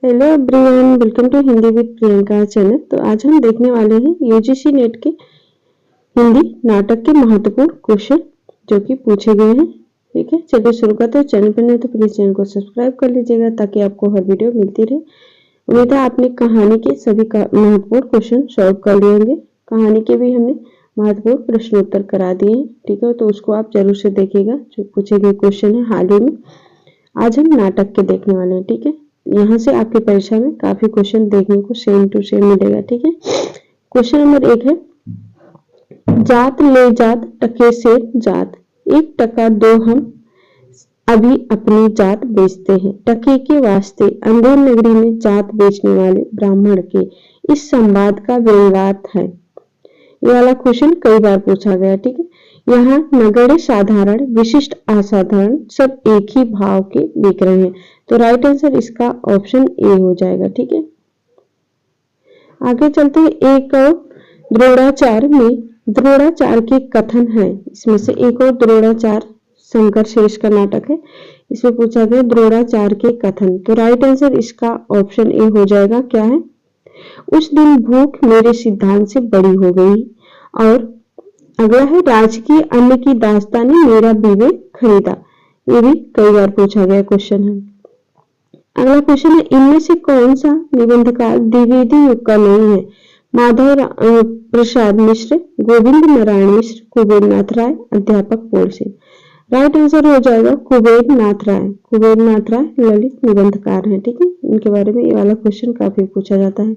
Hello everyone, welcome to Hindi with Priyanka channel. तो आज हम देखने वाले हैं यूजीसी नेट के हिंदी नाटक के महत्वपूर्ण क्वेश्चन जो कि पूछे गए हैं। ठीक है, चलिए शुरू करते हैं। चैनल पर नहीं तो प्लीज चैनल को सब्सक्राइब कर लीजिएगा ताकि आपको हर वीडियो मिलती रहे। उम्मीद है आपने कहानी के सभी महत्वपूर्ण क्वेश्चन सॉल्व कर लिए होंगे। कहानी के भी हमने महत्वपूर्ण प्रश्नोत्तर करा दिए हैं। ठीक है, तो उसको आप जरूर से देखिएगा जो पूछे गए क्वेश्चन है हाल ही में। आज हम नाटक के देखने वाले हैं। ठीक है, यहाँ से आपकी परीक्षा में काफी क्वेश्चन देखने को सेम टू सेम मिलेगा। ठीक है, क्वेश्चन नंबर 1 है, जात ले जात टके से जात, 1 टका दो हम अभी अपनी जात बेचते हैं। टके के वास्ते अंधेर नगरी में जात बेचने वाले ब्राह्मण के इस संवाद का व्यंग्यार्थ है। ये वाला क्वेश्चन कई बार पूछा गया। ठीक है, यहाँ नगण्य साधारण विशिष्ट असाधारण सब एक ही भाव के बिक रहे हैं, तो राइट आंसर इसका ऑप्शन ए हो जाएगा। ठीक है, आगे चलते हैं। एक और द्रोणाचार में द्रोणाचार के कथन है। इसमें से एक और द्रोणाचार शंकर शेष का नाटक है। इसमें पूछा गया द्रोणाचार के कथन, तो राइट आंसर इसका ऑप्शन ए हो जाएगा। क्या है, उस दिन भूख मेरे सिद्धांत से बड़ी हो गई। और अगला है, राजकीय अन्न की दास्तां ने मेरा विवेक खरीदा। ये भी कई बार पूछा गया क्वेश्चन है। अगला क्वेश्चन है, इनमें से कौन सा निबंधकार द्विवेदी युग का नहीं है। माधव प्रसाद मिश्र, गोविंद नारायण मिश्र, कुबेर नाथ राय, अध्यापक पूर्ण सिंह। राइट आंसर हो जाएगा कुबेर नाथ राय। कुबेर नाथ राय ललित निबंधकार हैं। ठीक है, इनके बारे में ये वाला क्वेश्चन काफी पूछा जाता है।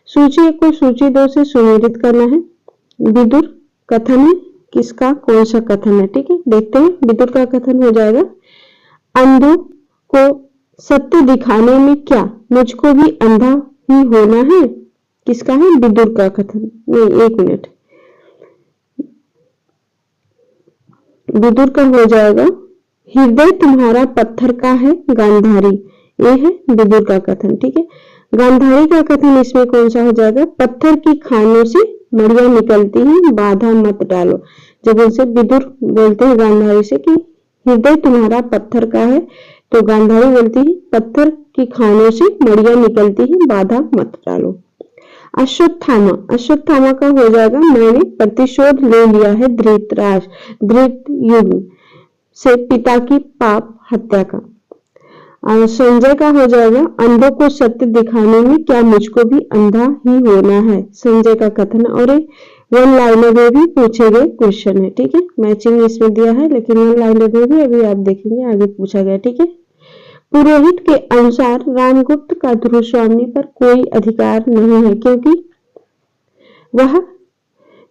सूची 1 को सूची 2 से सुमेलित करना है। विदुर कथन है, किसका कौन सा कथन है। ठीक है, देखते हैं। विदुर का कथन हो जाएगा, अंधों को सत्य दिखाने में क्या मुझको भी अंधा ही होना है। किसका है, विदुर का कथन। नहीं, एक मिनट, विदुर का हो जाएगा, हृदय तुम्हारा पत्थर का है गांधारी। ये है विदुर का कथन। ठीक है, गांधारी का कथन इसमें कौन सा हो जाएगा, पत्थर की खानों से मड़िया निकलती है, बाधा मत डालो। जब उनसे विदुर बोलते हैं गांधारी से कि हृदय तुम्हारा पत्थर का है, तो गांधारी बोलती है पत्थर की खानों से मड़िया निकलती है, बाधा मत डालो। अश्वत्थामा, अश्वत्थामा का हो जाएगा, मैंने प्रतिशोध ले लिया है धृतयुम्न से पिता की पाप हत्या का। और संजय का हो जाएगा, अंधों को सत्य दिखाने में क्या मुझको भी अंधा ही होना है। संजय का कथन। और वन लाइनर में भी पूछे गए क्वेश्चन है। ठीक है, मैचिंग इसमें दिया है, लेकिन वन लाइनर में भी अभी आप देखेंगे आगे पूछा गया। ठीक है, पुरोहित के अनुसार रामगुप्त का ध्रुव स्वामी पर कोई अधिकार नहीं है, क्योंकि वह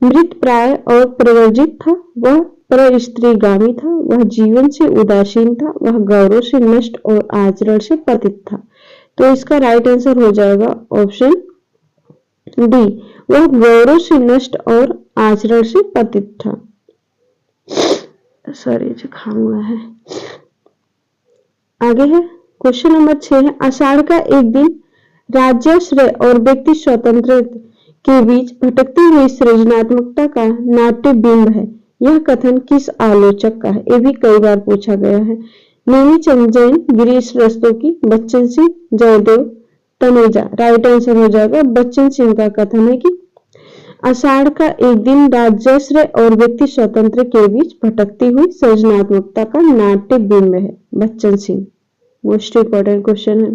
मृत प्राय और प्रवर्जित था, वह पर स्त्रीगामी था, वह जीवन से उदासीन था, वह गौरव से नष्ट और आचरण से पतित था। तो इसका राइट आंसर हो जाएगा ऑप्शन डी, वह गौरव से नष्ट और आचरण से पतित था। सॉरी, जुकाम हुआ है। आगे है क्वेश्चन नंबर 6 है, आषाढ़ का एक दिन राज्याश्रय और व्यक्ति स्वतंत्र के बीच भटकती हुई सृजनात्मकता का नाट्य बिंब है। यह कथन किस आलोचक का है। ये भी कई बार पूछा गया है। नेमीचंद जैन, गिरीश रस्तोगी, बच्चन सिंह, जयदेव तनेजा। राइट आंसर हो जाएगा बच्चन सिंह का कथन है कि आषाढ़ का एक दिन राज्याश्रय और व्यक्ति स्वतंत्र के बीच भटकती हुई सृजनात्मकता का नाट्य बिंब है। Bachchan Singh. Most important question है।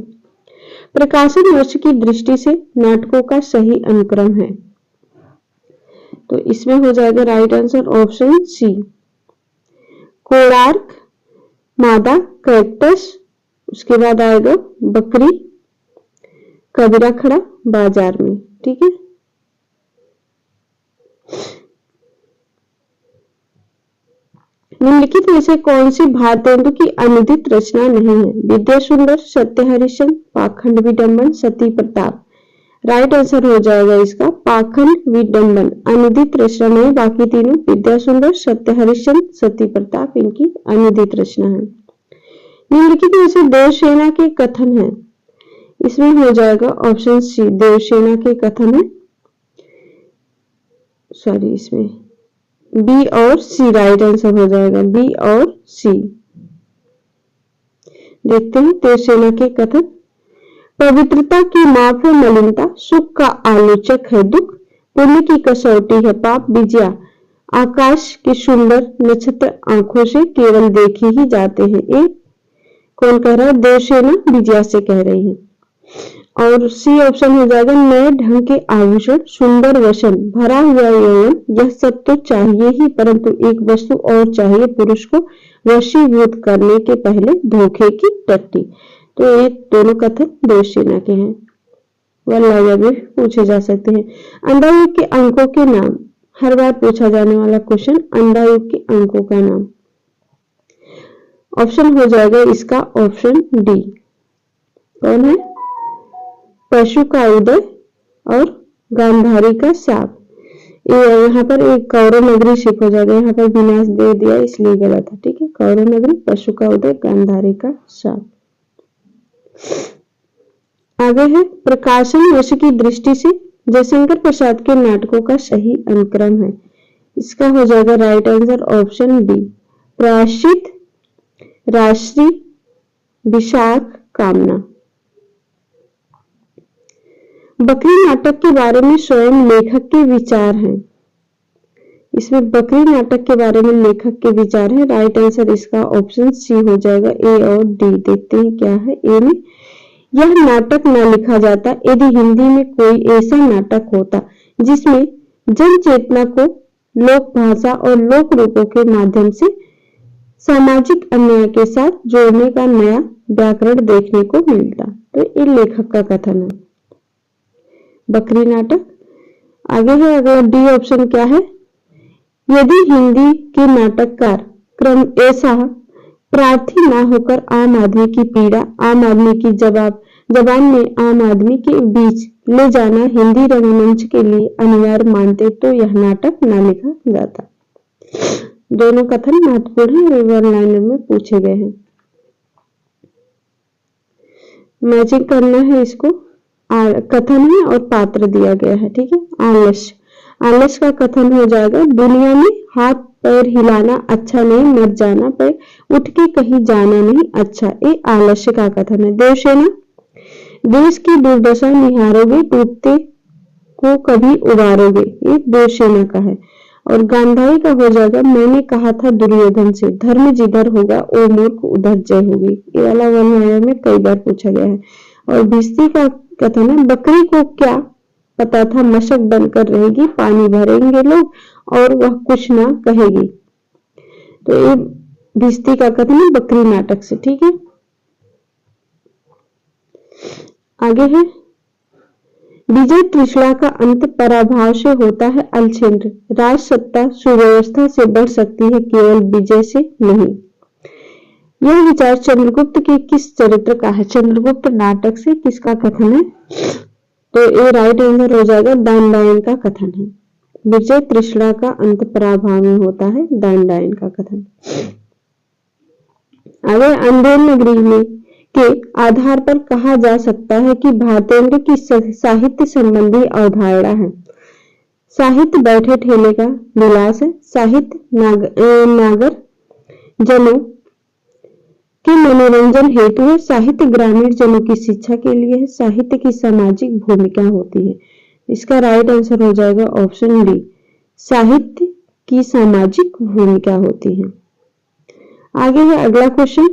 प्रकाशन वर्ष की दृष्टि से नाटकों का सही अनुक्रम है, तो इसमें हो जाएगा right answer option C, Konark, मादा, कैक्टस, उसके बाद आएगा बकरी, कबीरा खड़ा, बाजार में। ठीक है, निम्नलिखित में से कौन सी भारतेंदु की अनुदित रचना नहीं है। विद्या सुंदर, सत्य हरिश्चंद्र, पाखंड विडंबन, सती प्रताप। राइट आंसर हो जाएगा इसका पाखंड विडंबन। अनुदित रचना नहीं, बाकी तीनों विद्या सुंदर, सत्य हरिश्चंद्र, सती प्रताप इनकी अनुदित रचना है। निम्नलिखित में से देवसेना के कथन है। इसमें हो जाएगा ऑप्शन सी, देवसेना के कथन है। सॉरी, इसमें बी और सी राइट आंसर हो जाएगा, बी और सी। देखते हैं देवसेना के कथन। पवित्रता की माप है मलिनता, सुख का आलोचक है दुख, पुण्य की कसौटी है पाप, विजया आकाश के सुंदर नक्षत्र आंखों से केवल देखे ही जाते हैं। ये कौन कह रहा है? देवसेना विजया से कह रही है। और सी ऑप्शन हो जाएगा, नए ढंग के आभूषण, सुंदर वसन, भरा हुआ यौवन, यह सब तो चाहिए ही, परंतु एक वस्तु और चाहिए पुरुष को वशीभूत करने के पहले, धोखे की टट्टी। तो ये दोनों कथन देवसेना के हैं। वह भी पूछे जा सकते हैं। अंडायुग के अंकों के नाम, हर बार पूछा जाने वाला क्वेश्चन, अंडायुग के अंकों का नाम। ऑप्शन हो जाएगा इसका ऑप्शन डी। कौन है? पशु का उदय और गांधारी का शाप। यहाँ पर एक कौरव नगरी शिप हो जाएगा, यहाँ पर विनाश दे दिया इसलिए गलत है। ठीक है, कौरव नगरी, पशु का उदय, गांधारी का शाप। आगे है प्रकाशन वर्ष की दृष्टि से जयशंकर प्रसाद के नाटकों का सही अनुक्रम है। इसका हो जाएगा राइट आंसर ऑप्शन डी, प्रायश्चित, राशि, विशाख, कामना। बकरी नाटक के बारे में स्वयं लेखक के विचार हैं। इसमें बकरी नाटक के बारे में लेखक के विचार है। राइट आंसर इसका ऑप्शन सी हो जाएगा, ए और डी। देखते हैं क्या है ए में। यह नाटक न लिखा जाता यदि हिंदी में कोई ऐसा नाटक होता जिसमें जन चेतना को लोक भाषा और लोक रूपों के माध्यम से सामाजिक अन्याय के साथ जोड़ने का नया व्याकरण देखने को मिलता। तो ये लेखक का कथन है, बकरी नाटक। आगे है अगला डी ऑप्शन क्या है, यदि हिंदी के नाटककार क्रम ऐसा प्रार्थी ना होकर आम आदमी की पीड़ा, आम आदमी की जबान में आम आदमी के बीच ले जाना हिंदी रंगमंच के लिए अनिवार्य मानते तो यह नाटक ना लिखा जाता। दोनों कथन महत्वपूर्ण है, वन लाइनर में पूछे गए हैं। मैचिंग करना है इसको। कथन है और पात्र दिया गया है। ठीक है, आलस्य। आलस्य का कथन हो जाएगा, दुनिया में हाथ पैर हिलाना अच्छा नहीं, मर जाना पर उठ के कहीं जाना नहीं अच्छा। ये आलस्य का कथन है। देवसेना, देश की दुर्दशा निहारोगे, टूटते को कभी उबारोगे। ये देवसेना का है। और गांधारी का हो जाएगा, मैंने कहा था दुर्योधन से, धर्म जिधर होगा ओ मूर्ख उधर जय होगी। ये वाला वन में कई बार पूछा गया है। और भिस्ती का कथन है, बकरी को क्या पता था मशक बनकर रहेगी, पानी भरेंगे लोग और वह कुछ ना कहेगी। तो ये भिस्ती का कथन है बकरी नाटक से। ठीक है, आगे है विजय तृष्णा का अंत पराभव से होता है अलछेन्द्र, राज सत्ता सुव्यवस्था से बढ़ सकती है केवल विजय से नहीं। यह विचार चंद्रगुप्त के किस चरित्र का है? चंद्रगुप्त नाटक से किसका कथन है? तो ये राइट आंसर हो जाएगा, दानडायन का कथन है। विजय तृष्णा का अंत पराभव में होता है, दानडायन का कथन। अगर अंधेर नगरी में के आधार पर कहा जा सकता है कि भारतेंद्र की साहित्य संबंधी अवधारणा है। साहित्य बैठे ठेले का विलास है, साहित्य नागर जनों के मनोरंजन हेतु है, साहित्य ग्रामीण जनों की शिक्षा के लिए है, साहित्य की सामाजिक भूमिका होती है। इसका राइट आंसर हो जाएगा ऑप्शन डी, साहित्य की सामाजिक भूमिका होती है। आगे है अगला क्वेश्चन,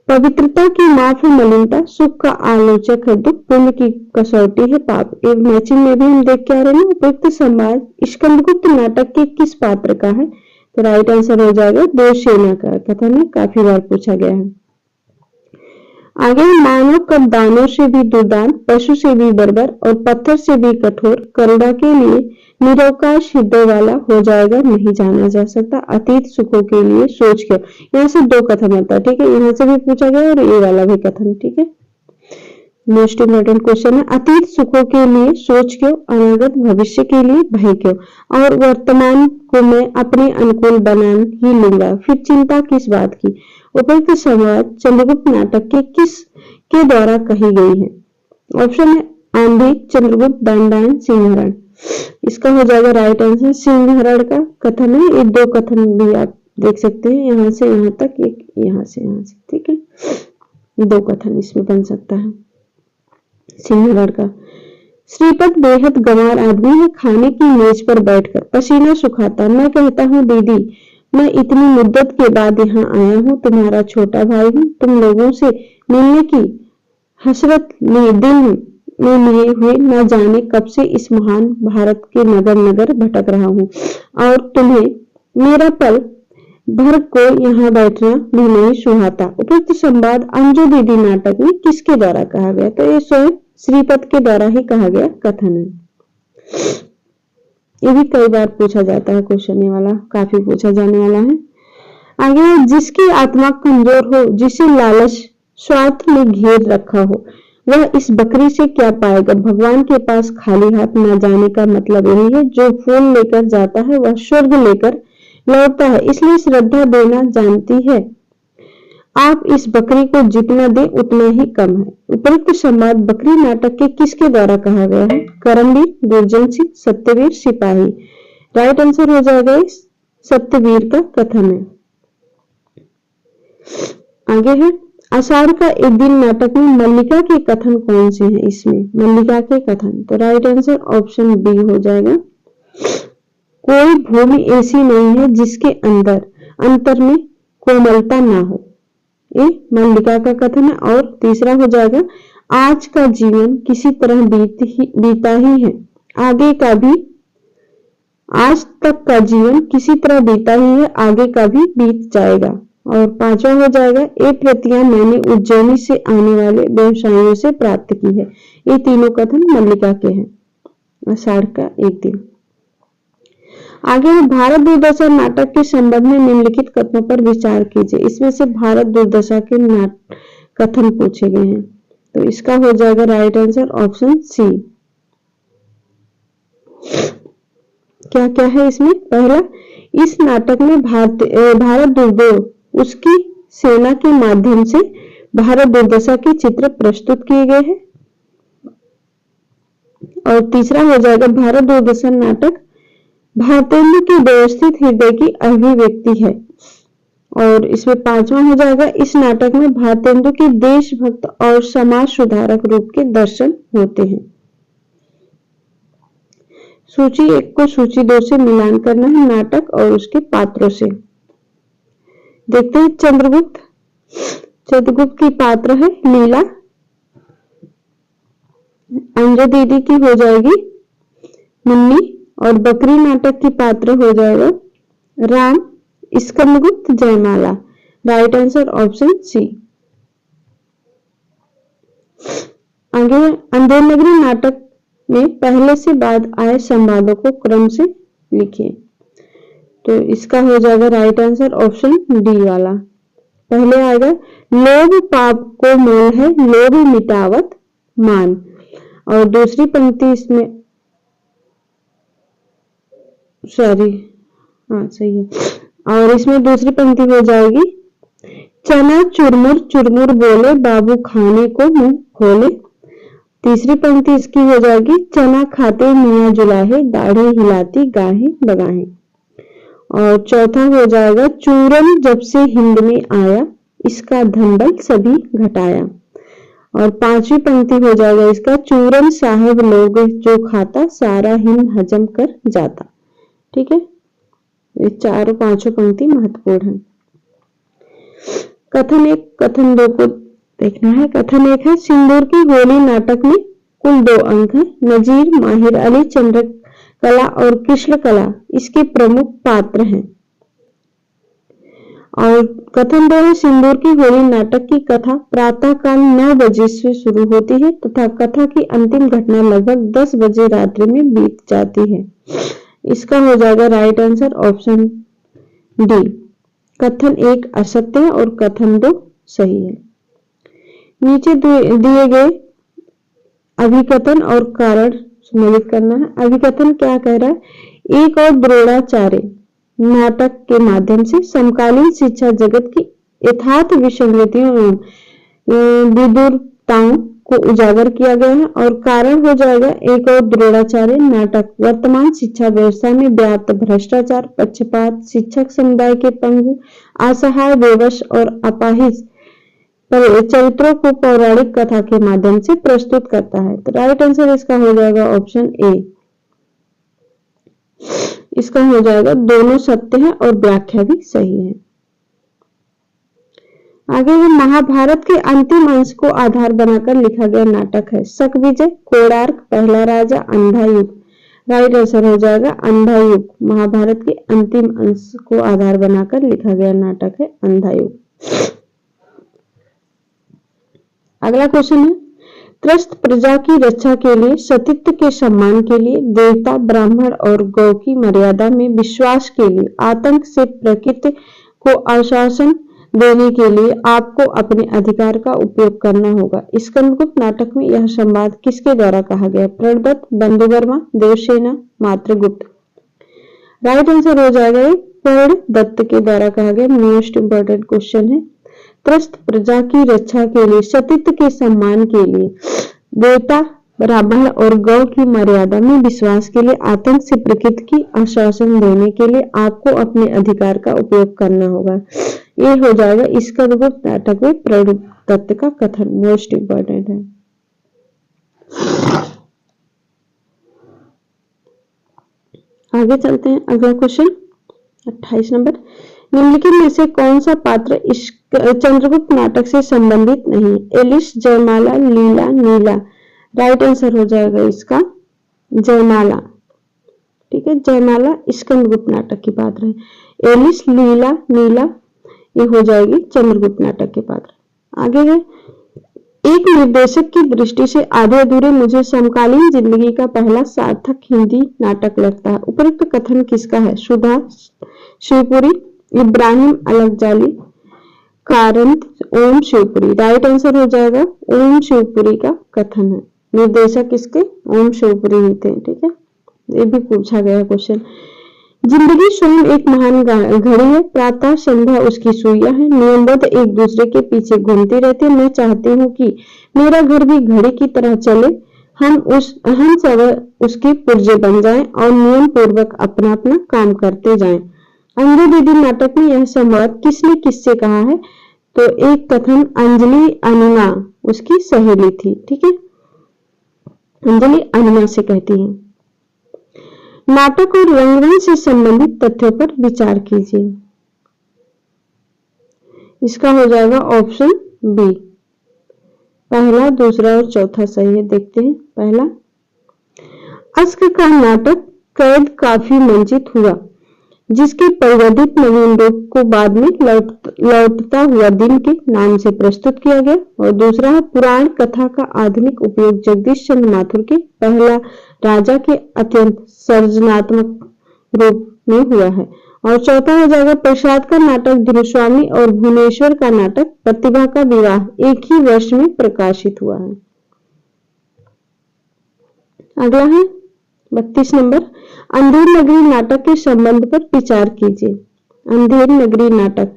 पवित्रता की माप है मलिनता, सुख का आलोचक है दुख, पुण्य की कसौटी है पाप। एक मैचिंग में भी हम देख के आ रहे हैं। उपयुक्त संवाद स्कंदगुप्त नाटक के किस पात्र का है? तो राइट आंसर हो जाएगा देवसेना का कथन है, काफी बार पूछा गया है। आगे मानव कब दानों से भी दुर्दान, पशु से भी बर्बर और पत्थर से भी कठोर, करुणा के लिए निरवकाश हृदय वाला हो जाएगा नहीं जाना जा सकता, अतीत सुखों के लिए सोच क्यों। यहाँ से दो कथन आता है। ठीक है, यहाँ से भी पूछा गया और ये वाला भी कथन। ठीक है, मोस्ट इम्पोर्टेंट क्वेश्चन है, अतीत सुखों के लिए सोच क्यों, अनागत भविष्य के लिए भय क्यों, और वर्तमान को मैं अपने अनुकूल बना ही लूंगा, फिर चिंता किस बात की। उपयुक्त संवाद चंद्रगुप्त नाटक के किस के द्वारा कही गई है? ऑप्शन है आंधी, चंद्रगुप्त, दानडायन, सिंहरण। इसका हो जाएगा राइट आंसर सिंहरण का कथन है। ये दो कथन भी आप देख सकते हैं, यहाँ से यहाँ तक, एक यहाँ से यहाँ से। ठीक है, दो कथन इसमें बन सकता है। सिंहगढ़ का। श्रीपत बेहद गंवार आदमी है, खाने की मेज पर बैठकर पसीना सुखाता। मैं कहता हूँ दीदी, मैं इतनी मुद्दत के बाद यहाँ आया हूँ, तुम्हारा छोटा भाई हूँ, तुम लोगों से मिलने की हसरत में दिल में लिए हुए न जाने कब से इस महान भारत के नगर नगर भटक रहा हूँ, और तुम्हें मेरा पल भर को यहाँ बैठना भी नहीं सुहाता। उपयुक्त संवाद अंजू दीदी नाटक में किसके द्वारा कहा गया? तो ये स्वयं श्रीपत के द्वारा ही कहा गया कथन है। ये भी कई बार पूछा जाता है, क्वेश्चन वाला काफी पूछा जाने वाला है। आगे, जिसकी आत्मा कमजोर हो, जिसे लालच स्वार्थ में घेर रखा हो, वह इस बकरी से क्या पाएगा? भगवान के पास खाली हाथ न जाने का मतलब यही है, जो फूल लेकर जाता है वह स्वर्ग लेकर लौटता है, इसलिए श्रद्धा देना जानती है। आप इस बकरी को जितना दे उतना ही कम है। उपयुक्त संवाद बकरी नाटक के किसके द्वारा कहा गया है? करमवीर, दुर्जन सिंह, सत्यवीर, सिपाही। राइट आंसर हो जाएगा सत्यवीर का कथन है। आगे है, आषाढ़ का एक दिन नाटक में मल्लिका के कथन कौन से हैं? इसमें मल्लिका के कथन, तो राइट आंसर ऑप्शन बी हो जाएगा। कोई भूमि ऐसी नहीं है जिसके अंतर में कोमलता ना हो, ये मल्लिका का कथन है। और तीसरा हो जाएगा, आज का जीवन किसी तरह बीता ही है, आगे का भी, आज तक का जीवन किसी तरह बीता ही है, आगे का भी बीत जाएगा। और पांचवा हो जाएगा, ये प्रतियां मैंने उज्जैनी से आने वाले व्यवसायियों से प्राप्त की है। ये तीनों कथन मल्लिका के हैं। आषाढ़ का एक दिन। आगे भारत दुर्दशा नाटक के संबंध में निम्नलिखित कथनों पर विचार कीजिए। इसमें से भारत दुर्दशा के कथन पूछे गए हैं, तो इसका हो जाएगा राइट आंसर ऑप्शन सी। क्या क्या है इसमें? पहला, इस नाटक में भारत दुर्दशा उसकी सेना के माध्यम से भारत दुर्दशा के चित्र प्रस्तुत किए गए हैं। और तीसरा हो जाएगा, भारत दुर्दशा नाटक भारतेंदु के व्यवस्थित हृदय की अभिव्यक्ति है। और इसमें पांचवा हो जाएगा, इस नाटक में भारतेंदु के देशभक्त और समाज सुधारक रूप के दर्शन होते हैं। सूची 1 को सूची 2 से मिलान करना है, नाटक और उसके पात्रों से। देखते हैं चंद्रगुप्त। चंद्रगुप्त की पात्र है लीला। अंजू दीदी की हो जाएगी मुन्नी। और बकरी नाटक की पात्र हो जाएगा Ram, Skandagupta, Jaymala. Right answer option C. आगे, अंधेर नगरी नाटक में पहले से बाद आए संवादों को क्रम से लिखिए, तो इसका हो जाएगा राइट आंसर ऑप्शन डी वाला। पहले आएगा, लोभ पाप को मोल है, लोभ मिटावत मान। और दूसरी पंक्ति इसमें, सॉरी, हाँ सही है। और इसमें दूसरी पंक्ति हो जाएगी, चना चुरमुर चुरमुर बोले, बाबू खाने को मुंह खोले। तीसरी पंक्ति इसकी हो जाएगी, चना खाते मियाँ जुलाहे, दाढ़ी हिलाती गाहें बगाहें। और चौथा हो जाएगा, चूरन जब से हिंद में आया, इसका धनबल सभी घटाया। और पांचवी पंक्ति हो जाएगा इसका, चूरन साहेब लोग जो खाता, सारा हिंद हजम कर जाता। ठीक है, ये चारों पांचों पंक्ति महत्वपूर्ण है। कथन 1, कथन 2 को देखना है। कथन 1 है, सिंदूर की होली नाटक में कुल 2 अंक है। नजीर, माहिर अली, चंद्रकला और कृष्णकला इसके प्रमुख पात्र हैं। और कथन 2 है, सिंदूर की होली नाटक की कथा प्रातः काल 9 बजे से शुरू होती है तथा कथा की अंतिम घटना लगभग 10 बजे रात्रि में बीत जाती है। इसका हो जाएगा राइट आंसर ऑप्शन डी। कथन 1 असत्य है और कथन 2 सही है। नीचे दिए गए अभिकथन और कारण सम्मिलित करना है। अभिकथन क्या कह रहा है? एक और द्रोणाचार्य नाटक के माध्यम से समकालीन शिक्षा जगत की यथार्थ विसंगतियों एवं विदुरताओं को उजागर किया गया है। और कारण हो जाएगा, एक और द्रोणाचार्य नाटक वर्तमान शिक्षा व्यवस्था में व्याप्त भ्रष्टाचार, पक्षपात, शिक्षक समुदाय के पंगु, असहाय, बेबस और अपाहिज चरित्रों को पौराणिक कथा के माध्यम से प्रस्तुत करता है। तो राइट आंसर इसका हो जाएगा ऑप्शन ए। इसका हो जाएगा दोनों सत्य है और व्याख्या भी सही है। आगे है महाभारत के अंतिम अंश को आधार बनाकर लिखा गया नाटक है। शकविजय, कोणार्क, पहला राजा, अंधा युग। राइट आंसर हो जाएगा अंधा युग। महाभारत के अंतिम अंश को आधार बनाकर लिखा गया नाटक है अंधा युग। अगला क्वेश्चन है त्रस्त प्रजा की रक्षा के लिए, सतीत्व के सम्मान के लिए, देवता, ब्राह्मण और गौ की मर्यादा में विश्वास के लिए, आतंक से प्रकृति को आश्वासन देने के लिए आपको अपने अधिकार का उपयोग करना होगा। स्कंदगुप्त नाटक में यह संवाद किसके द्वारा कहा गया? प्रणदत्त, बंधुवर्मा, देवसेना, मातृगुप्त। राइट आंसर हो जाएगा प्रणदत्त के द्वारा कहा गया। मोस्ट इंपोर्टेंट क्वेश्चन है। त्रस्त प्रजा की रक्षा के लिए, सतीत्व के सम्मान के लिए, देवता, ब्राह्मण और गौ की मर्यादा में विश्वास के लिए, आतंक से प्रकृति की आश्वासन देने के लिए आपको अपने अधिकार का उपयोग करना होगा। ये हो जाएगा स्कंदगुप्त नाटक में प्रणदत्त का कथन। मोस्ट इंपोर्टेंट है। आगे चलते हैं। अगला क्वेश्चन 28 नंबर, निम्नलिखित में से कौन सा पात्र इस चंद्रगुप्त नाटक से संबंधित नहीं? एलिस, जयमाला, लीला, नीला। राइट आंसर हो जाएगा इसका जयमाला। ठीक है, जयमाला स्कंदगुप्त नाटक की पात्र है। एलिस, लीला, नीला ये हो जाएगी चंद्रगुप्त नाटक के पात्र। आगे है एक निर्देशक की दृष्टि से आधे अधूरे मुझे समकालीन जिंदगी का पहला सार्थक हिंदी नाटक लगता है। उपयुक्त कथन किसका है? सुधा शिवपुरी, इब्राहिम अलगजाली, कारंत, ओम शिवपुरी। राइट आंसर हो जाएगा ओम शिवपुरी का कथन है। निर्देशक इसके ओम शिवपुरी ही थे। ठीक है, ये भी पूछा गया क्वेश्चन। जिंदगी स्वयं एक महान घड़ी है, प्रातः संध्या उसकी सुइयां है, नियमबद्ध एक दूसरे के पीछे घूमती रहती है। मैं चाहती हूँ कि मेरा घर भी घड़ी की तरह चले, हम सब उसके पुर्जे बन जाएं और नियम पूर्वक अपना अपना काम करते जाएं। अंजू दीदी नाटक में यह संवाद किसने किससे कहा है? तो एक कथन अंजलि अनिमा उसकी सहेली थी। ठीक है, अंजलि अनिमा से कहती है। नाटक और रंगमंच से संबंधित तथ्यों पर विचार कीजिए। इसका हो जाएगा ऑप्शन बी। पहला, दूसरा और चौथा सही है। देखते हैं। पहला, अश्क का नाटक कैद काफी मंचित हुआ, जिसके परिवर्धित नवीन रूप को बाद में लौटता हुआ दिन के नाम से प्रस्तुत किया गया। और दूसरा है पुराण कथा का आधुनिक उपयोग जगदीश चंद्र माथुर के पहला राजा के अत्यंत सर्जनात्मक रूप में हुआ है। और चौथा हो जाएगा प्रसाद का नाटक धीरुस्वामी और भुवनेश्वर का नाटक प्रतिभा का विवाह एक ही वर्ष में प्रकाशित हुआ है। अगला है 32 नंबर, अंधेर नगरी नाटक के संबंध पर विचार कीजिए। अंधेर नगरी नाटक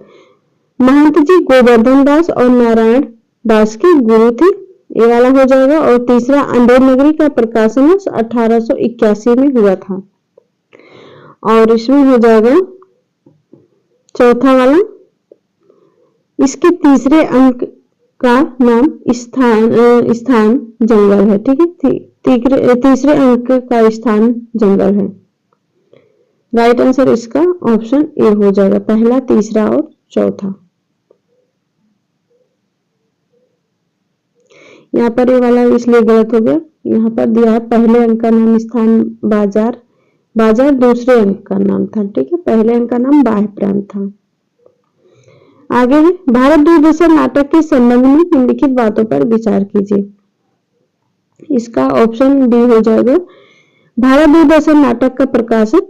महंत जी गोवर्धन दास और नारायण दास के गुरु थे, ये वाला हो जाएगा। और तीसरा, अंधेर नगरी का प्रकाशन 1881 में हुआ था। और इसमें हो जाएगा चौथा वाला। इसके तीसरे अंक का नाम स्थान जंगल है। ठीक है, तीसरे अंक का स्थान जंगल है। राइट आंसर इसका ऑप्शन ए हो जाएगा, पहला, तीसरा और चौथा। यहाँ पर ये वाला इसलिए गलत हो गया, यहाँ पर दिया है पहले अंक का नाम स्थान बाजार, दूसरे अंक का नाम था। ठीक है, पहले अंक का नाम बाह्य प्रांत था। आगे है भारत दूरदर्शन नाटक के संबंध में निम्नलिखित बातों पर विचार कीजिए। इसका ऑप्शन डी हो जाएगा। भारत दूरदर्शन नाटक का प्रकाशन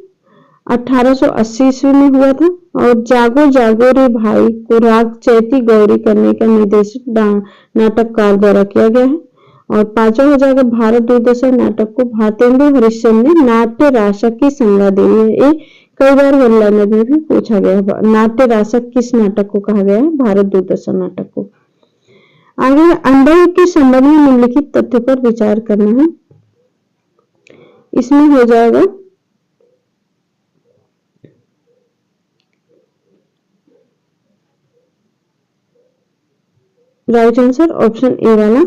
1880 ईस्वी में हुआ था। और जागो जागो रे भाई को राग चैती गौरी करने का निर्देश नाटककार द्वारा किया गया है। और पांचवा हो जाएगा भारत दूरदर्शन नाटक को भारतेंदु हरिश्चंद्र ने नाट्य राशक की संज्ञा दी है। ये कई बार वन लाइनर में भी पूछा गया है। नाट्य राशक किस नाटक को कहा गया है? भारत दूरदर्शन नाटक को। आगे अंधा युग के संबंध में निम्नलिखित तथ्य पर विचार करना है। इसमें हो जाएगा राइट आंसर ऑप्शन ए वाला।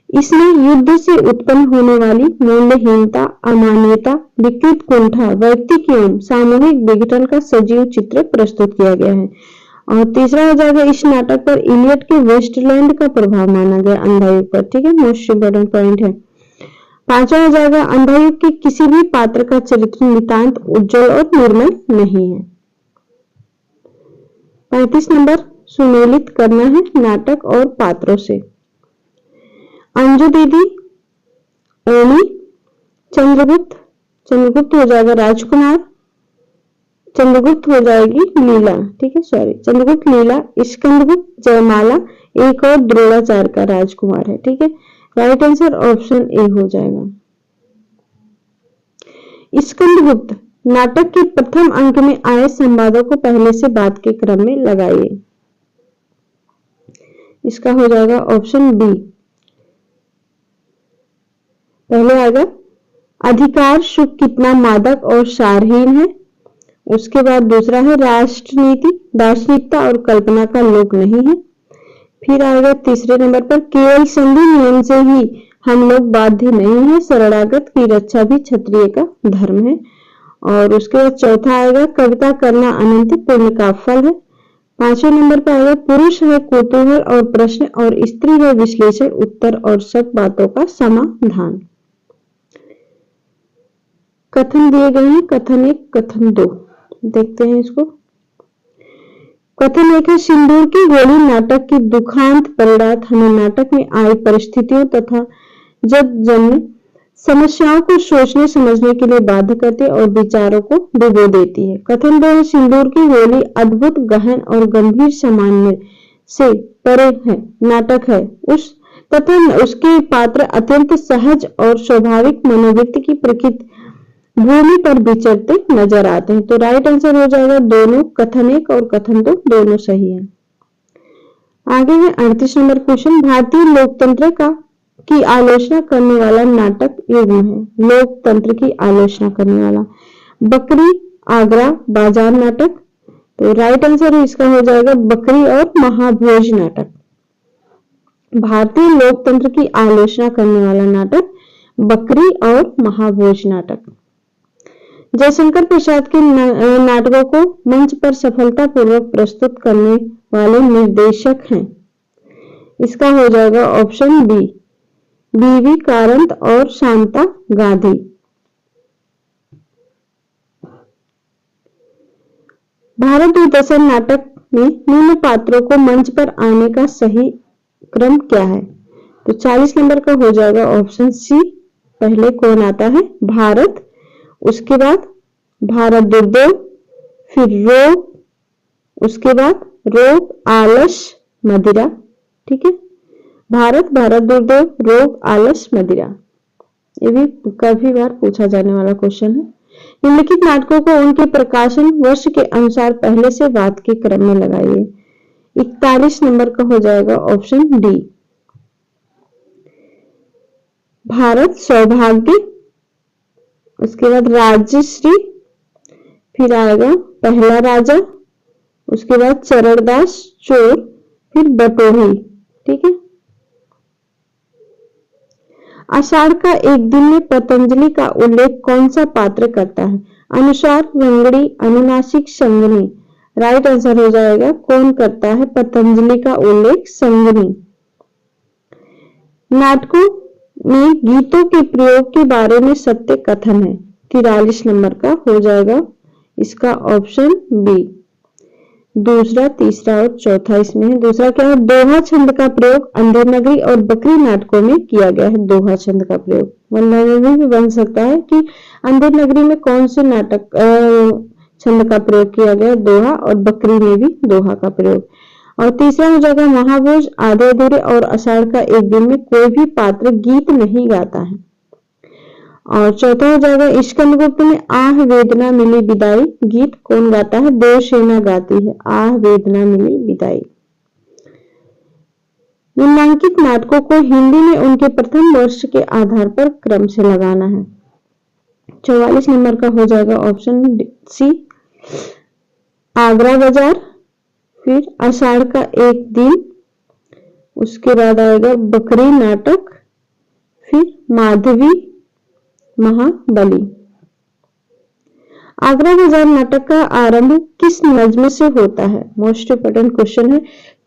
इसमें युद्ध से उत्पन्न होने वाली मूल्यहीनता, अमान्यता, विकृत कुंठा, व्यक्तिक एवं सामूहिक विघटन का सजीव चित्र प्रस्तुत किया गया है। और तीसरा हो जाएगा, इस नाटक पर इलियट के वेस्टलैंड का प्रभाव माना गया अंधायुग पर। ठीक है, मोस्ट इंपोर्टेंट पॉइंट है। पांचवा हो जाएगा, अंधायुग के किसी भी पात्र का चरित्र नितांत उज्जवल और निर्मल नहीं है। 35 नंबर, सुमेलित करना है नाटक और पात्रों से। अंजू दीदी, ओमी, चंद्रगुप्त, चंद्रगुप्त हो जाएगा राजकुमार, चंद्रगुप्त हो जाएगी लीला। ठीक है, सॉरी, चंद्रगुप्त लीला, स्कंदगुप्त जयमाला, एक और द्रोणाचार्य का राजकुमार है। ठीक है, राइट आंसर ऑप्शन ए हो जाएगा। स्कंदगुप्त नाटक के प्रथम अंक में आए संवादों को पहले से बात के क्रम में लगाइए। इसका हो जाएगा ऑप्शन बी। पहले आएगा, अधिकार सुख कितना मादक और सारहीन है। उसके बाद दूसरा है, राष्ट्रनीति दार्शनिकता और कल्पना का लोक नहीं है। फिर आएगा तीसरे नंबर पर, केवल संधि नियम से ही हम लोग बाध्य नहीं है, शरणागत की रक्षा भी क्षत्रिय का धर्म है। और उसके बाद चौथा आएगा, कविता करना अनंत पुण्य का फल है। पांचवें नंबर पर आएगा, पुरुष है कौतूहल और प्रश्न और स्त्री है विश्लेषण, उत्तर और सब बातों का समाधान। कथन दिए गए हैं, कथन 1, कथन 2, देखते हैं इसको। कथन 1 है, सिंदूर की गोली नाटक की दुखांत परिणात हमें नाटक में आई परिस्थितियों तथा जब जन्म समस्याओं को सोचने समझने के लिए बाध्य करते और विचारों को डुबो देती है। कथन 2 है, सिंदूर की गोली अद्भुत गहन और गंभीर सामान्य से परे है, नाटक है उस तथा उसके पात्र अत्यंत सहज और स्वाभाविक मनोवृत्ति की प्रकृति भूमि पर विचरते नजर आते हैं। तो राइट आंसर हो जाएगा दोनों, कथन 1 और कथन 2 दोनों सही है। आगे है 38 नंबर क्वेश्चन, भारतीय लोकतंत्र की आलोचना करने वाला नाटक युग्म है। लोकतंत्र की आलोचना करने वाला, बकरी, आगरा, बाजार नाटक। तो राइट आंसर इसका हो जाएगा बकरी और महाभोज नाटक। भारतीय लोकतंत्र की आलोचना करने वाला नाटक बकरी और महाभोज नाटक। जयशंकर प्रसाद के नाटकों को मंच पर सफलतापूर्वक प्रस्तुत करने वाले निर्देशक हैं। इसका हो जाएगा ऑप्शन बी, बीवी कारंत और शांता गांधी। भारत दूरदर्शन नाटक में निम्न पात्रों को मंच पर आने का सही क्रम क्या है। तो 40 नंबर का हो जाएगा ऑप्शन सी। पहले कौन आता है, भारत, उसके बाद भारत दुर्दोह, फिर रोग, उसके बाद रोग, आलस, मदिरा। ठीक है, भारत, भारत दुर्दोह, रोग, आलस, मदिरा। ये भी काफी बार पूछा जाने वाला क्वेश्चन है। निम्नलिखित नाटकों को उनके प्रकाशन वर्ष के अनुसार पहले से बात के क्रम में लगाइए। 41 नंबर का हो जाएगा ऑप्शन डी, भारत सौभाग्य, उसके बाद राजश्री, फिर आएगा पहला राजा, उसके बाद चरणदास चोर, फिर बटोही। ठीक है, आषाढ़ का एक दिन में पतंजलि का उल्लेख कौन सा पात्र करता है। अनुसार, रंगड़ी, अनुनासिक, संगनी। राइट आंसर हो जाएगा कौन करता है पतंजलि का उल्लेख, संगनी। नाटकों में गीतों के प्रयोग के बारे में सत्य कथन है। 43 नंबर का हो जाएगा इसका ऑप्शन बी। दूसरा, तीसरा और चौथा इसमें है। दूसरा क्या है, दोहा छंद का प्रयोग अंधेर नगरी और बकरी नाटकों में किया गया है। दोहा छंद का प्रयोग वल्लभ भी बन सकता है कि अंधेर नगरी में कौन से नाटक छंद का प्रयोग किया गया, दोहा, और बकरी में भी दोहा का प्रयोग। और तीसरा हो जाएगा महाभोज, आधे अधूरे और आषाढ़ का एक दिन में कोई भी पात्र गीत नहीं गाता है। और चौथा हो जाएगा स्कंदगुप्त में आह वेदना मिली विदाई, गीत कौन गाता है, देवसेना गाती है, आह वेदना मिली विदाई। निम्नांकित नाटकों को हिंदी में उनके प्रथम वर्ष के आधार पर क्रम से लगाना है। 44 नंबर का हो जाएगा ऑप्शन सी, आगरा बाजार, फिर आषाढ़ का एक दिन, उसके बाद आएगा बकरी नाटक, फिर माधवी महाबली। आगरा बाजार नाटक का आरंभ किस नज्म से होता है? मोस्ट इंपोर्टेंट क्वेश्चन है।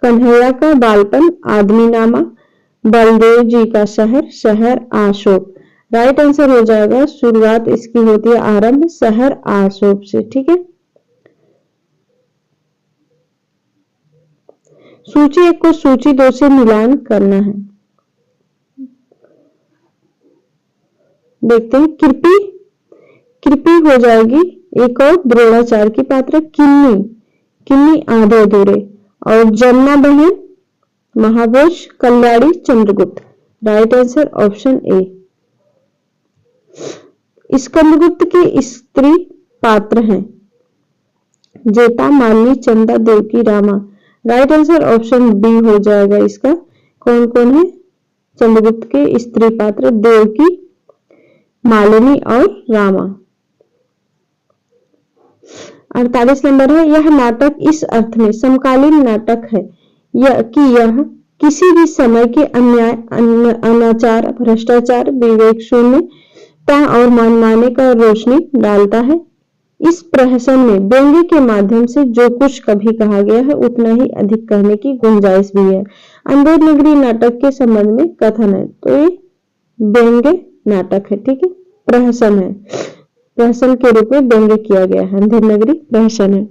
कन्हैया का बालपन, आदमी नामा, बलदेव जी का शहर, शहर आशोक। राइट आंसर हो जाएगा, शुरुआत इसकी होती है आरंभ शहर आशोक से। ठीक है, सूची 1 को सूची 2 से मिलान करना है। देखते हैं। कृपी, कृपी हो जाएगी एक और द्रोणाचार्य की पात्र। किन्नी, किन्नी आधे अधूरे। और जमुना बहन, Mahabhoj, Kalyani, Chandragupta. Right answer option A. Skandagupta के स्त्री पात्र हैं Jeta, Malini, Chanda, Devaki, Rama. Right answer option B हो जाएगा इसका। कौन कौन है चंद्रगुप्त के स्त्री पात्र? देवकी, मालिनी और रामा। 48 नंबर है, यह नाटक इस अर्थ में समकालीन नाटक है कि यह किसी भी समय के अन्याय, अनाचार, भ्रष्टाचार, विवेक शून्यता और मनमाने का रोशनी डालता है। इस प्रहसन में व्यंग्य के माध्यम से जो कुछ कभी कहा गया है उतना ही अधिक कहने की गुंजाइश भी है। अंधेर नगरी नाटक के संबंध में कथन है, तो ये व्यंग्य नाटक है। ठीक है, प्रहसन है, प्रहसन के रूप में व्यंग्य किया गया है। अंधेर नगरी प्रहसन है।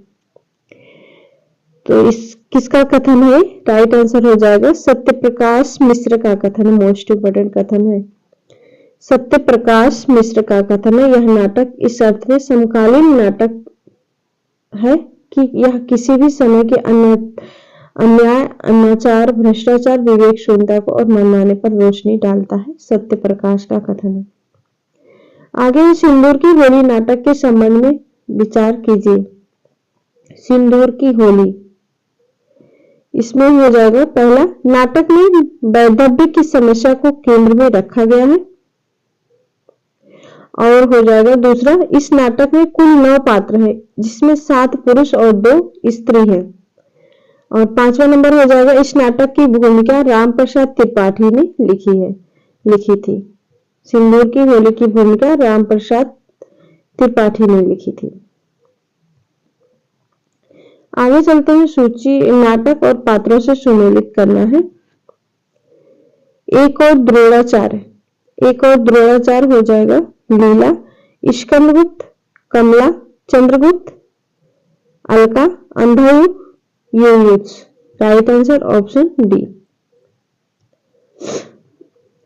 तो इस किसका कथन है? राइट आंसर हो जाएगा सत्यप्रकाश मिश्र का कथन। मोस्ट इंपोर्टेंट कथन है, सत्यप्रकाश मिश्र का कथन है। यह नाटक इस अर्थ में समकालीन नाटक है कि यह किसी भी समय के अन्याय, अनाचार, भ्रष्टाचार, विवेक शून्यता को और मनमाने पर रोशनी डालता है। सत्यप्रकाश का कथन है। आगे सिंदूर की होली नाटक के संबंध में विचार कीजिए। सिंदूर की होली, इसमें हो जाएगा पहला, नाटक में वैधव्य की समस्या को केंद्र में रखा गया है। और हो जाएगा दूसरा, इस नाटक में कुल 9 पात्र हैं जिसमें 7 पुरुष और 2 स्त्री हैं। और 5वां नंबर हो जाएगा, इस नाटक की भूमिका राम प्रसाद त्रिपाठी ने लिखी थी। सिंदूर की होली की भूमिका राम प्रसाद त्रिपाठी ने लिखी थी। आगे चलते हैं। सूची नाटक और पात्रों से सुमेलित करना है। एक और द्रोणाचार्य, एक और द्रोणाचार्य हो जाएगा Leela, Skandagupta, Kamala, Chandragupta, Alka, Andhayug, Yuyutsu. Right answer option D.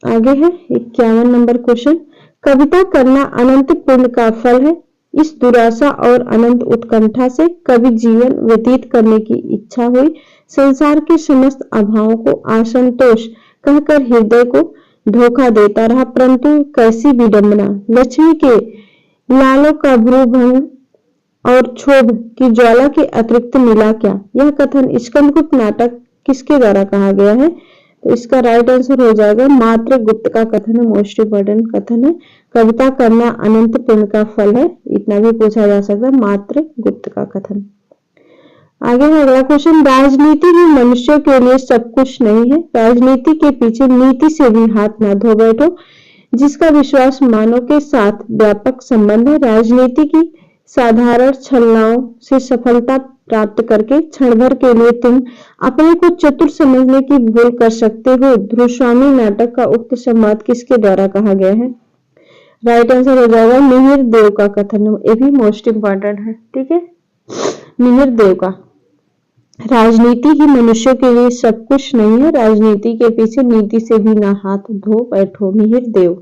आगे है 51 नंबर क्वेश्चन। कविता करना अनंत पुण्य का फल है। इस दुराशा और अनंत उत्कंठा से कवि जीवन व्यतीत करने की इच्छा हुई। संसार के समस्त अभावों को असंतोष कहकर हृदय को धोखा देता रहा, परंतु कैसी विडंबना! लक्ष्मी के लालों का भ्रूभंग और क्षोभ की ज्वाला के अतिरिक्त मिला क्या? यह कथन स्कंदगुप्त नाटक किसके द्वारा कहा गया है? तो इसका राइट आंसर हो जाएगा मात्र गुप्त का कथन है। मोस्ट इंपोर्टेंट कथन है। कविता करना अनंत पुण्य का फल है, इतना भी पूछा जा सकता है। मात्र गुप्त का कथन। आगे है अगला क्वेश्चन। राजनीति भी मनुष्यों के लिए सब कुछ नहीं है। राजनीति के पीछे नीति से भी हाथ न धो बैठो, जिसका विश्वास मानव के साथ व्यापक संबंध है। राजनीति की साधारण छलनाओं से सफलता प्राप्त करके क्षण भर के लिए तुम अपने को चतुर समझने की भूल कर सकते हो। ध्रुवस्वामी नाटक का उक्त संवाद किसके द्वारा कहा गया है? राइट आंसर हो जाएगा मिहिर देव का कथन। ये भी मोस्ट इंपॉर्टेंट है। ठीक है, मिहिर देव का। राजनीति ही मनुष्यों के लिए सब कुछ नहीं है, राजनीति के पीछे नीति से भी ना हाथ धो बैठो। मिहिर देव।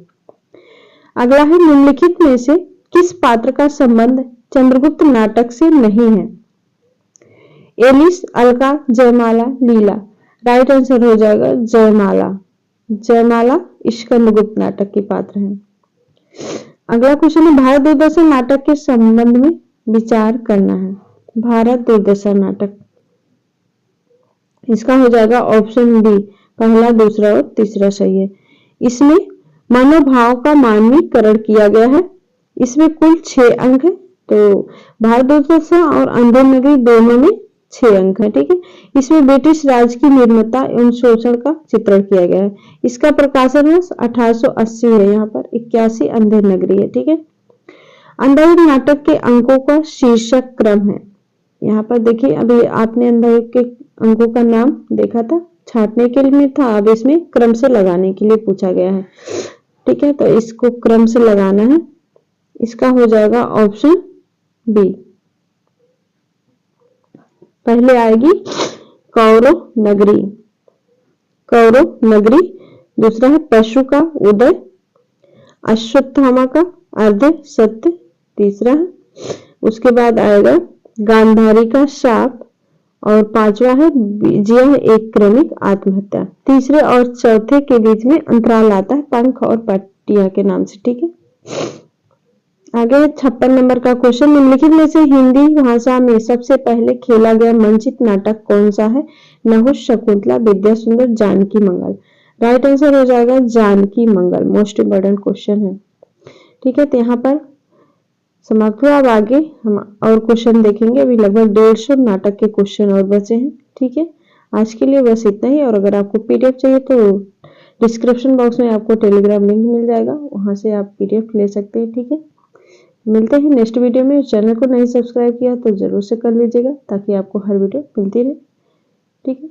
अगला है निम्नलिखित में से किस पात्र का संबंध चंद्रगुप्त नाटक से नहीं है? एलिस, अलका, जयमाला, लीला। राइट आंसर हो जाएगा जयमाला। जयमाला स्कंदगुप्त नाटक की पात्र है। अगला क्वेश्चन है भारत दूरदर्शन नाटक के संबंध में विचार करना है। भारत दूरदर्शन नाटक, इसका हो जाएगा ऑप्शन डी, पहला, दूसरा और तीसरा सही है। इसमें मनोभाव का मानवीकरण किया गया है। इसमें कुल 6 अंक है। तो भारत दूरदर्शन और अंधेर नगरी दोनों में 6 अंक है। ठीक है, इसमें ब्रिटिश राज की निर्मता एवं शोषण का चित्रण किया गया है। इसका प्रकाशन वर्ष 1880 है। यहाँ पर 81 अंधेर नगरी है। ठीक है, अंधाधुन नाटक के अंकों का शीर्षक क्रम है। यहाँ पर देखिए, अभी आपने अंधाधुन के अंकों का नाम देखा था, छांटने के लिए था, अब इसमें क्रम से लगाने के लिए पूछा गया है। ठीक है, तो इसको क्रम से लगाना है। इसका हो जाएगा ऑप्शन बी। पहले आएगी कौरव नगरी, कौरव नगरी। दूसरा है पशु का उदय, अश्वत्थामा का अर्ध सत्य तीसरा है। उसके बाद आएगा गांधारी का शाप, और पांचवा है विजय एक क्रमिक आत्महत्या। तीसरे और चौथे के बीच में अंतराल आता है पंख और पट्टिया के नाम से। ठीक है, आगे 56 नंबर का क्वेश्चन, निम्नलिखित में से हिंदी भाषा में सबसे पहले खेला गया मंचित नाटक कौन सा है? नहुष, शकुंतला, विद्या सुंदर, जानकी मंगल। राइट आंसर हो जाएगा जानकी मंगल। मोस्ट इंपोर्टेंट क्वेश्चन है। ठीक है, तो यहाँ पर समाप्त हुआ। अब आगे हम और क्वेश्चन देखेंगे। अभी लगभग 150 नाटक के क्वेश्चन और बचे हैं। ठीक है, आज के लिए बस इतना ही। और अगर आपको पीडीएफ चाहिए तो डिस्क्रिप्शन बॉक्स में आपको टेलीग्राम लिंक मिल जाएगा, वहां से आप पीडीएफ ले सकते हैं। ठीक है, मिलते हैं नेक्स्ट वीडियो में। चैनल को नहीं सब्सक्राइब किया तो जरूर से कर लीजिएगा, ताकि आपको हर वीडियो मिलती रहे। ठीक है।